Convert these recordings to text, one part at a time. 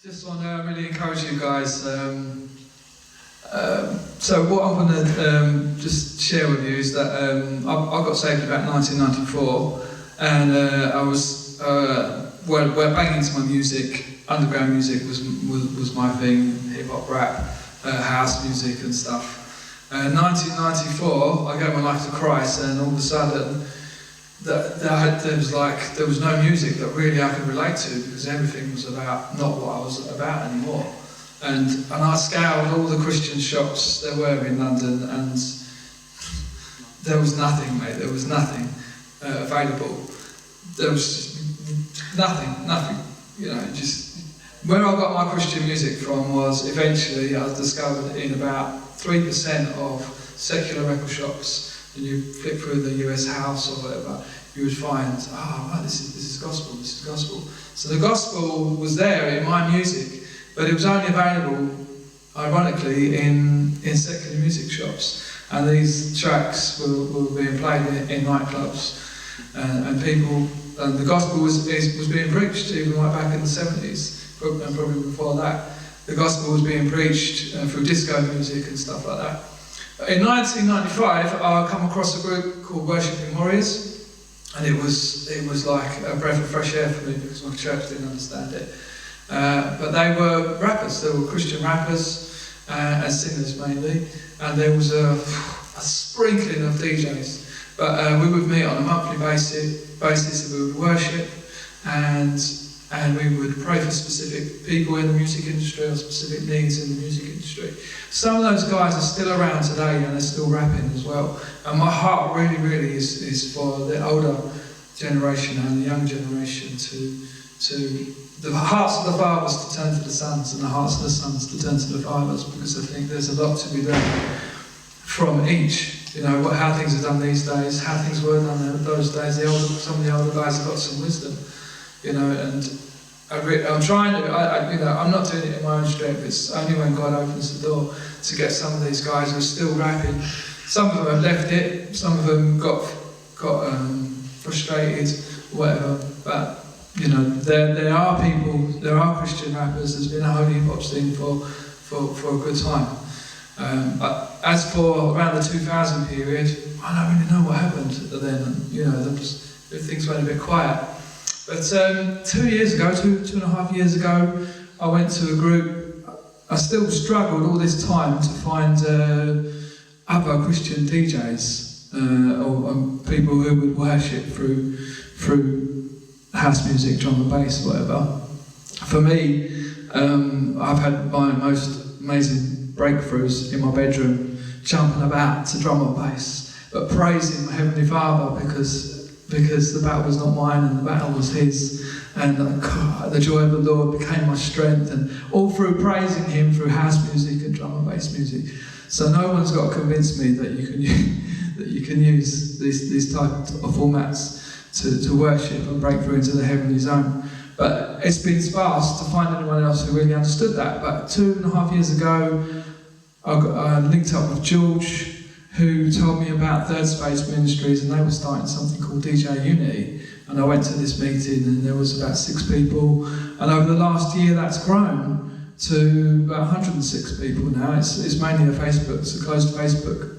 Just want to really encourage you guys. So what I want to just share with you is that I got saved about 1994, and I was well bang into my music. Underground music was my thing, hip hop, rap, house music and stuff. 1994, I gave my life to Christ, and all of a sudden, there was no music that really I could relate to, because everything was about not what I was about anymore. And I scoured all the Christian shops there were in London, and there was nothing, mate. There was nothing available. There was just nothing. You know, just where I got my Christian music from was eventually I discovered in about 3% of secular record shops. And you flick through the US House or whatever, you would find, right, this is gospel, this is gospel. So the gospel was there in my music, but it was only available, ironically, in secular music shops. And these tracks were being played in nightclubs, and the gospel was being preached even right back in the 70s, and probably before that. The gospel was being preached through disco music and stuff like that. In 1995, I come across a group called Worshipping Warriors, and it was like a breath of fresh air for me, because my church didn't understand it. But they were rappers. They were Christian rappers and singers mainly, and there was a sprinkling of DJs. But we would meet on a monthly basis, and we would worship, and we would pray for specific people in the music industry or specific needs in the music industry. Some of those guys are still around today, and they're still rapping as well. And my heart really is for the older generation and the young generation to the hearts of the fathers to turn to the sons, and the hearts of the sons to turn to the fathers, because I think there's a lot to be learned from each. You know, how things are done these days, how things were done in those days. Some of the older guys have got some wisdom. You know, and I'm trying to, I'm not doing it in my own strength. It's only when God opens the door to get some of these guys who are still rapping. Some of them have left it, some of them got frustrated, whatever. But, you know, there are people, there are Christian rappers. There's been a holy hip hop scene for a good time. As for around the 2000 period, I don't really know what happened then. You know, things went a bit quiet. But 2 years ago, two and a half years ago, I went to a group. I still struggled all this time to find other Christian DJs or people who would worship through house music, drum and bass, whatever. For me, I've had my most amazing breakthroughs in my bedroom, jumping about to drum and bass, but praising my Heavenly Father because the battle was not mine and the battle was His, and the joy of the Lord became my strength, and all through praising Him through house music and drum and bass music. So no one's got to convince me that you can use these type of formats to worship and break through into the heavenly zone. But it's been sparse to find anyone else who really understood that. But 2.5 years ago, I linked up with George, who told me about Third Space Ministries, and they were starting something called DJ Unity. And I went to this meeting, and there was about 6 people. And over the last year, that's grown to about 106 people now. It's mainly it's a closed Facebook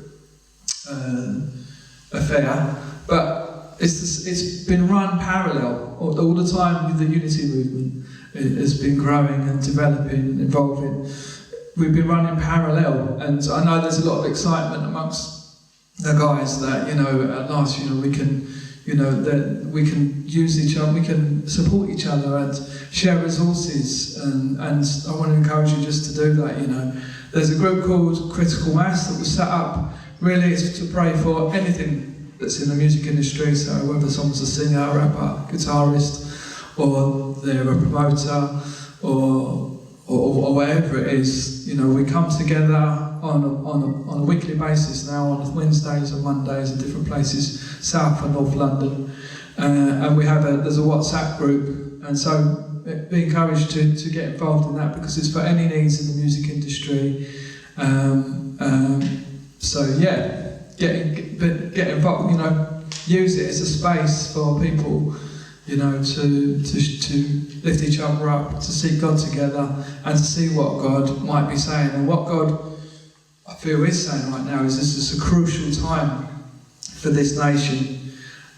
affair, but it's been run parallel all the time with the Unity movement. It has been growing and developing and evolving. We've been running parallel, and I know there's a lot of excitement amongst the guys that, you know, at last, you know, we can use each other, we can support each other and share resources, and I want to encourage you just to do that. You know, there's a group called Critical Mass that was set up. Really, it's to pray for anything that's in the music industry. So whether someone's a singer, a rapper, guitarist, or they're a promoter, or whatever it is, you know, we come together on a weekly basis now, on Wednesdays and Mondays in different places, South and North London, and there's a WhatsApp group, and so be encouraged to get involved in that, because it's for any needs in the music industry. So yeah, get involved. You know, use it as a space for people you know, to lift each other up, to seek God together, and to see what God might be saying. And what God, I feel, is saying right now is this is a crucial time for this nation.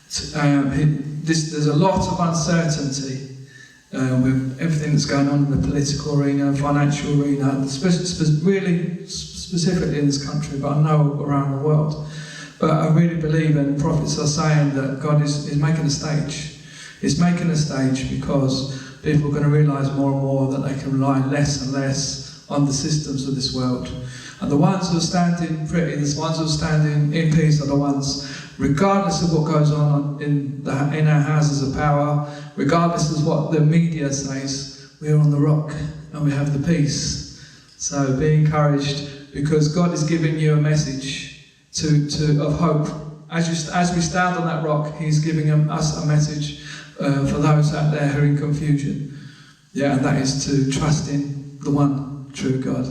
There's a lot of uncertainty with everything that's going on in the political arena, financial arena, really specifically in this country, but I know around the world. But I really believe, and prophets are saying, that God is making a stage. He's making a stage because people are going to realise more and more that they can rely less and less on the systems of this world. And the ones who are standing pretty, the ones who are standing in peace are the ones, regardless of what goes on in our houses of power, regardless of what the media says, we're on the rock and we have the peace. So be encouraged, because God is giving you a message of hope. As we stand on that rock, He's giving us a message for those out there who are in confusion. Yeah, and that is to trust in the one true God.